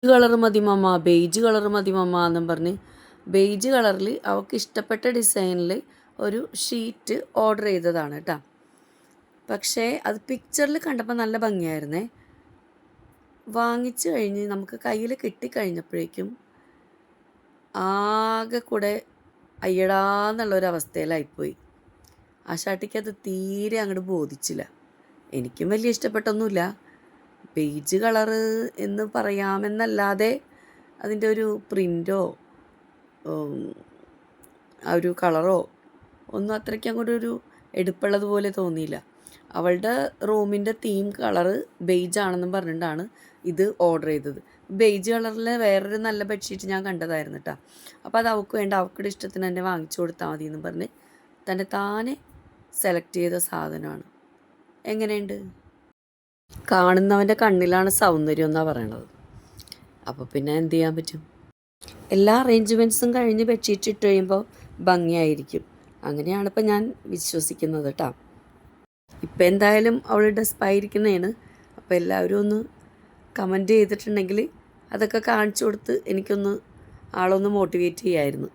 Colour മതി മമ്മ, beige colour മതി മമ്മ എന്നും പറഞ്ഞ് ബെയ്ജ് കളറിൽ അവൾക്ക് ഇഷ്ടപ്പെട്ട ഡിസൈനിൽ ഒരു ഷീറ്റ് ഓർഡർ ചെയ്തതാണ് കേട്ടോ. പക്ഷേ അത് പിക്ചറിൽ കണ്ടപ്പോൾ നല്ല ഭംഗിയായിരുന്നേ. വാങ്ങിച്ചു കഴിഞ്ഞ് നമുക്ക് കയ്യിൽ കിട്ടിക്കഴിഞ്ഞപ്പോഴേക്കും ആകെ കൂടെ അയ്യടാന്നുള്ളൊരവസ്ഥയിലായിപ്പോയി. ആശാട്ടിക്ക് അത് തീരെ അങ്ങോട്ട് ബോധിച്ചില്ല. എനിക്കും വലിയ ഇഷ്ടപ്പെട്ടൊന്നുമില്ല. ബെയ്ജ് കളറ് എന്ന് പറയാമെന്നല്ലാതെ അതിൻ്റെ ഒരു പ്രിൻ്റോ ആ ഒരു കളറോ ഒന്നും അത്രയ്ക്ക് അങ്ങോട്ടൊരു എടുപ്പുള്ളതുപോലെ തോന്നിയില്ല. അവളുടെ റൂമിൻ്റെ തീം കളറ് ബെയ്ജ് ആണെന്നും പറഞ്ഞിട്ടാണ് ഇത് ഓർഡർ ചെയ്തത്. ബെയ്ജ് കളറിൽ വേറൊരു നല്ല ബെഡ്ഷീറ്റ് ഞാൻ കണ്ടതായിരുന്നു കേട്ടോ. അപ്പോൾ അത് അവൾക്ക് വേണ്ട, അവൾക്കുടെ ഇഷ്ടത്തിന് തന്നെ വാങ്ങിച്ചു കൊടുത്താൽ മതി എന്ന് പറഞ്ഞ് താനെ സെലക്ട് ചെയ്ത സാധനമാണ്. എങ്ങനെയുണ്ട്? കാണുന്നവൻ്റെ കണ്ണിലാണ് സൗന്ദര്യം എന്നാണ് പറയണത്. അപ്പോൾ പിന്നെ എന്ത് ചെയ്യാൻ പറ്റും? എല്ലാ അറേഞ്ച്മെൻറ്റ്സും കഴിഞ്ഞ് ബെഡ്ഷീറ്റ് ഇട്ട് കഴിയുമ്പോൾ ഭംഗിയായിരിക്കും. അങ്ങനെയാണ് ഇപ്പം ഞാൻ വിശ്വസിക്കുന്നത് കേട്ടോ. ഇപ്പം എന്തായാലും അവളുടെ സ്പായിരിക്കുന്നതാണ്. അപ്പോൾ എല്ലാവരും ഒന്ന് കമൻറ്റ് ചെയ്തിട്ടുണ്ടെങ്കിൽ അതൊക്കെ കാണിച്ചു കൊടുത്ത് എനിക്കൊന്ന് ആളൊന്ന് മോട്ടിവേറ്റ് ചെയ്യാമായിരുന്നു.